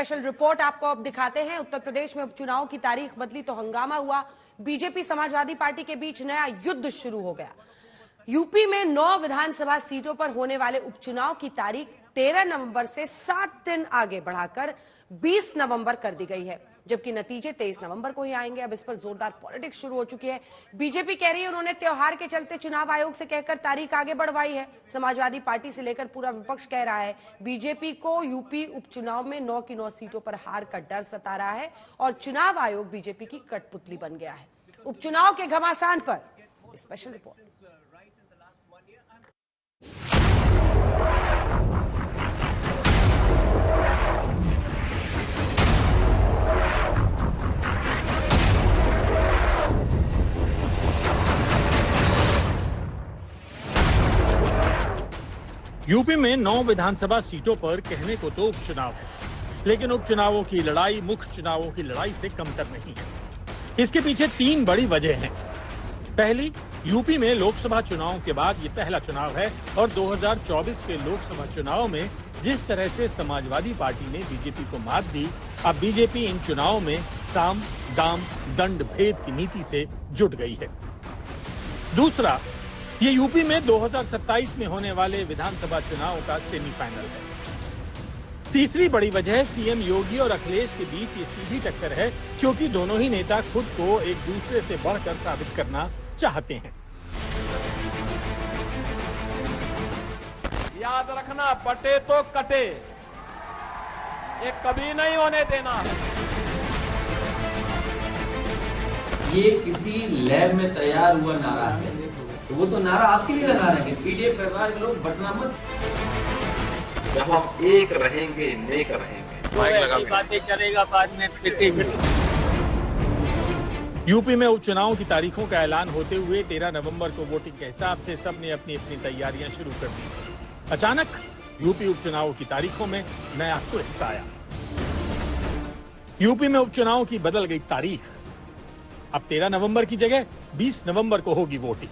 Special report आपको अब दिखाते हैं। उत्तर प्रदेश में उपचुनाव की तारीख बदली तो हंगामा हुआ। बीजेपी समाजवादी पार्टी के बीच नया युद्ध शुरू हो गया। यूपी में 9 विधानसभा सीटों पर होने वाले उपचुनाव की तारीख 13 नवंबर से 7 दिन आगे बढ़ाकर 20 नवंबर कर दी गई है, जबकि नतीजे 23 नवंबर को ही आएंगे। अब इस पर जोरदार पॉलिटिक्स शुरू हो चुकी है। बीजेपी कह रही है उन्होंने त्योहार के चलते चुनाव आयोग से कहकर तारीख आगे बढ़वाई है। समाजवादी पार्टी से लेकर पूरा विपक्ष कह रहा है बीजेपी को यूपी उपचुनाव में 9 की 9 सीटों पर हार का डर सता रहा है और चुनाव आयोग बीजेपी की कठपुतली बन गया है। उपचुनाव के घमासान पर स्पेशल रिपोर्ट। यूपी में 9 विधानसभा सीटों पर कहने को तो उपचुनाव है, लेकिन उपचुनावों की लड़ाई मुख्य चुनावों की लड़ाई से कमतर नहीं है। इसके पीछे 3 बड़ी वजह हैं। पहली, यूपी में लोकसभा चुनाव के बाद ये पहला चुनाव है और 2024 के लोकसभा चुनाव में जिस तरह से समाजवादी पार्टी ने बीजेपी को मात दी, अब बीजेपी इन चुनावों में साम, दाम, दंड भेद की नीति से जुट गई है। दूसरा, ये यूपी में 2027 में होने वाले विधानसभा चुनाव का सेमीफाइनल है। तीसरी बड़ी वजह सीएम योगी और अखिलेश के बीच ये सीधी टक्कर है, क्योंकि दोनों ही नेता खुद को एक दूसरे से बढ़कर साबित करना चाहते हैं। याद रखना, बटे तो कटे, ये कभी नहीं होने देना है। ये किसी लैब में तैयार हुआ नारा है, तो वो तो नारा आपके लिए लगा रहे हैं। पीडीएफ परिवार के लोग बटना मत। जब हम एक रहेंगे नेक रहेंगे, बातें करेगा बाद में यूपी में उपचुनाव की तारीखों का ऐलान होते हुए 13 नवंबर को वोटिंग के हिसाब से सबने अपनी अपनी तैयारियां शुरू कर दी। अचानक यूपी उपचुनाव की तारीखों में नया ट्विस्ट आया। यूपी में उपचुनाव की बदल गई तारीख। अब 13 नवंबर की जगह 20 नवंबर को होगी वोटिंग।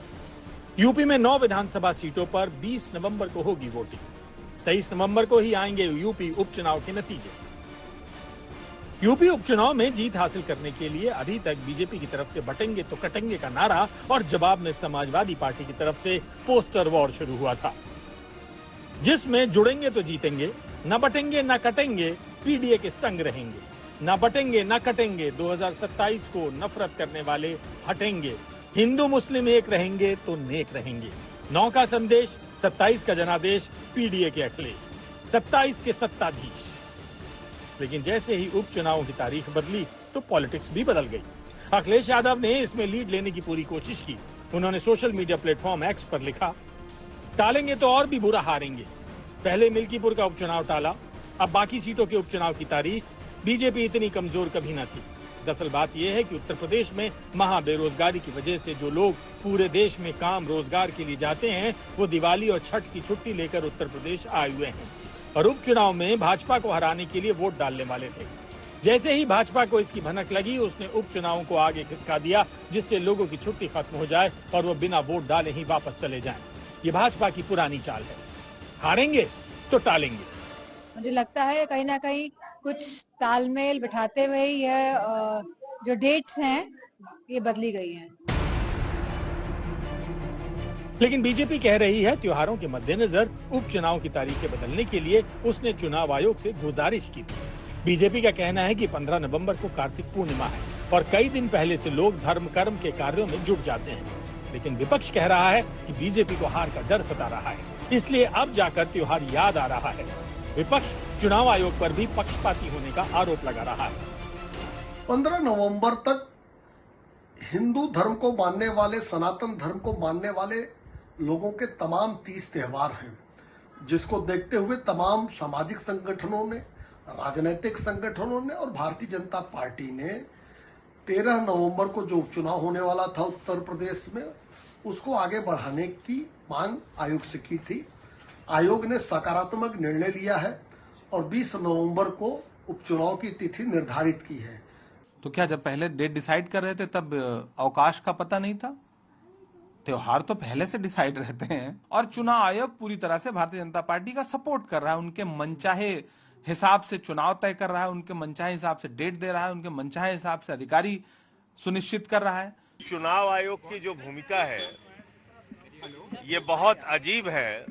यूपी में 9 विधानसभा सीटों पर 20 नवंबर को होगी वोटिंग। 23 नवंबर को ही आएंगे यूपी उपचुनाव के नतीजे। यूपी उपचुनाव में जीत हासिल करने के लिए अभी तक बीजेपी की तरफ से बटेंगे तो कटेंगे का नारा और जवाब में समाजवादी पार्टी की तरफ से पोस्टर वॉर शुरू हुआ था, जिसमें जुड़ेंगे तो जीतेंगे, न बटेंगे न कटेंगे, पीडीए के संग रहेंगे, न बटेंगे न कटेंगे, 2027 को नफरत करने वाले हटेंगे, हिंदू मुस्लिम एक रहेंगे तो नेक रहेंगे, 9 का संदेश, 27 का जनादेश, पीडीए के अखिलेश, 27 के सत्ताधीश। लेकिन जैसे ही उपचुनाव की तारीख बदली तो पॉलिटिक्स भी बदल गई। अखिलेश यादव ने इसमें लीड लेने की पूरी कोशिश की। उन्होंने सोशल मीडिया प्लेटफॉर्म एक्स पर लिखा, टालेंगे तो और भी बुरा हारेंगे। पहले मिल्कीपुर का उपचुनाव टाला, अब बाकी सीटों के उपचुनाव की तारीख। बीजेपी इतनी कमजोर कभी न थी। दरअसल बात यह है कि उत्तर प्रदेश में महा बेरोजगारी की वजह से जो लोग पूरे देश में काम रोजगार के लिए जाते हैं, वो दिवाली और छठ की छुट्टी लेकर उत्तर प्रदेश आए हुए हैं और उपचुनाव में भाजपा को हराने के लिए वोट डालने वाले थे। जैसे ही भाजपा को इसकी भनक लगी, उसने उपचुनाव को आगे खिसका दिया, जिससे लोगों की छुट्टी खत्म हो जाए और वो बिना वोट डाले ही वापस चले जाएं। ये भाजपा की पुरानी चाल है, हारेंगे तो टालेंगे। मुझे लगता है कहीं ना कहीं कुछ तालमेल बिठाते हुए ही यह जो डेट्स हैं ये बदली गई हैं। लेकिन बीजेपी कह रही है त्योहारों के मद्देनजर उपचुनाव की तारीखें बदलने के लिए उसने चुनाव आयोग से गुजारिश की थी। बीजेपी का कहना है कि 15 नवंबर को कार्तिक पूर्णिमा है और कई दिन पहले से लोग धर्म कर्म के कार्यों में जुट जाते हैं। लेकिन विपक्ष कह रहा है कि बीजेपी को हार का डर सता रहा है, इसलिए अब जाकर त्योहार याद आ रहा है। विपक्ष चुनाव आयोग पर भी पक्षपाती होने का आरोप लगा रहा है। 15 नवंबर तक हिंदू धर्म को मानने वाले, सनातन धर्म को मानने वाले लोगों के तमाम 30 त्योहार हैं, जिसको देखते हुए तमाम सामाजिक संगठनों ने, राजनीतिक संगठनों ने और भारतीय जनता पार्टी ने 13 नवंबर को जो उपचुनाव होने वाला था उत्तर प्रदेश में, उसको आगे बढ़ाने की मांग आयोग से की थी। आयोग ने सकारात्मक निर्णय लिया है और 20 नवंबर को उपचुनाव की तिथि निर्धारित की है। तो क्या जब पहले डेट डिसाइड कर रहे थे तब अवकाश का पता नहीं था? त्योहार तो पहले से डिसाइड रहते हैं और चुनाव आयोग पूरी तरह से भारतीय जनता पार्टी का सपोर्ट कर रहा है। उनके मनचाहे हिसाब से चुनाव तय कर रहा है, उनके मनचाहे हिसाब से डेट दे रहा है, उनके मनचाहे हिसाब से अधिकारी सुनिश्चित कर रहा है। चुनाव आयोग की जो भूमिका है ये बहुत अजीब है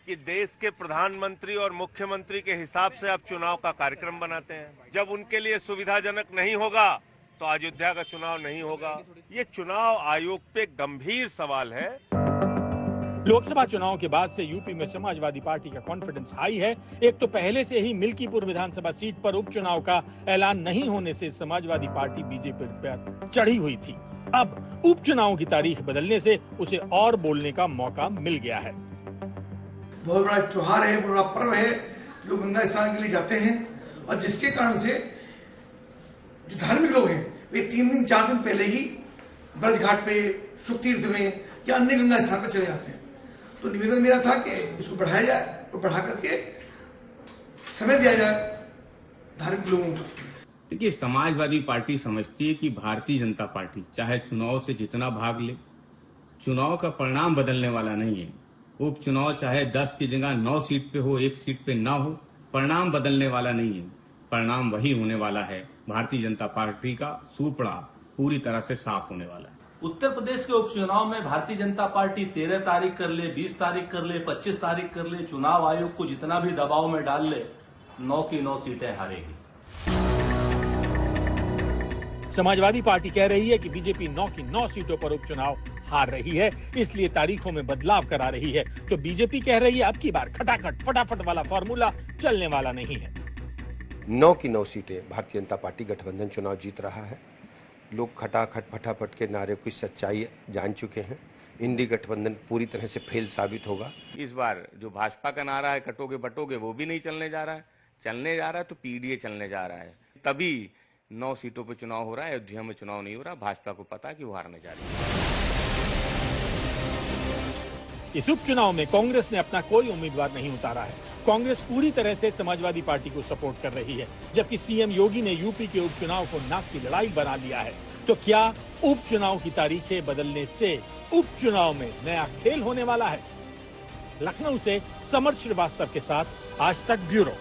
कि देश के प्रधानमंत्री और मुख्यमंत्री के हिसाब से आप चुनाव का कार्यक्रम बनाते हैं। जब उनके लिए सुविधाजनक नहीं होगा तो अयोध्या का चुनाव नहीं होगा। ये चुनाव आयोग पे गंभीर सवाल है। लोकसभा चुनाव के बाद से यूपी में समाजवादी पार्टी का कॉन्फिडेंस हाई है। एक तो पहले से ही मिल्कीपुर विधानसभा सीट पर उपचुनाव का ऐलान नहीं होने से समाजवादी पार्टी बीजेपी पर चढ़ी हुई थी। अब उपचुनाव की तारीख बदलने से उसे और बोलने का मौका मिल गया है। बहुत बड़ा त्योहार है, बड़ा पर्व है, लोग गंगा स्नान के लिए जाते हैं और जिसके कारण से जो धार्मिक लोग हैं वे 3 दिन 4 दिन पहले ही ब्रज घाट पे, शुभ तीर्थ में या अन्य गंगा स्थान पर चले जाते हैं। तो निवेदन मेरा था कि इसको बढ़ाया जाए और बढ़ा करके समय दिया जाए धार्मिक लोगों को। देखिए, समाजवादी पार्टी समझती है कि भारतीय जनता पार्टी चाहे चुनाव से जितना भाग ले, चुनाव का परिणाम बदलने वाला नहीं है। उपचुनाव चाहे 10 की जगह 9 सीट पे हो, 1 सीट पे ना हो, परिणाम बदलने वाला नहीं है। परिणाम वही होने वाला है, भारतीय जनता पार्टी का सूपड़ा पूरी तरह से साफ होने वाला है। उत्तर प्रदेश के उपचुनाव में भारतीय जनता पार्टी 13 तारीख कर ले, 20 तारीख कर ले, 25 तारीख कर ले, चुनाव आयोग को जितना भी दबाव में डाल ले, 9 की 9 सीटें हारेगी। समाजवादी पार्टी कह रही है कि बीजेपी 9 की 9 सीटों पर उपचुनाव हार रही है, इसलिए तारीखों में बदलाव करा रही है। तो बीजेपी कह रही है अब की बार खटाखट फटाफट वाला फॉर्मूला चलने वाला नहीं है। 9 की 9 सीटें भारतीय जनता पार्टी गठबंधन चुनाव जीत रहा है। लोग खटाखट फटाफट के नारे की सच्चाई जान चुके हैं। इंडी गठबंधन पूरी तरह से फेल साबित होगा। इस बार जो भाजपा का नारा है कटोगे बटोगे, वो भी नहीं चलने जा रहा है। चलने जा रहा है तो पीडीए चलने जा रहा है। तभी 9 सीटों पर चुनाव हो रहा है, अयोध्या में चुनाव नहीं हो रहा। भाजपा को पता है कि वो हारने जा रही है। इस उपचुनाव में कांग्रेस ने अपना कोई उम्मीदवार नहीं उतारा है। कांग्रेस पूरी तरह से समाजवादी पार्टी को सपोर्ट कर रही है, जबकि सीएम योगी ने यूपी के उपचुनाव को नाक की लड़ाई बना लिया है। तो क्या उपचुनाव की तारीखें बदलने से उपचुनाव में नया खेल होने वाला है? लखनऊ से समर श्रीवास्तव के साथ आज तक ब्यूरो।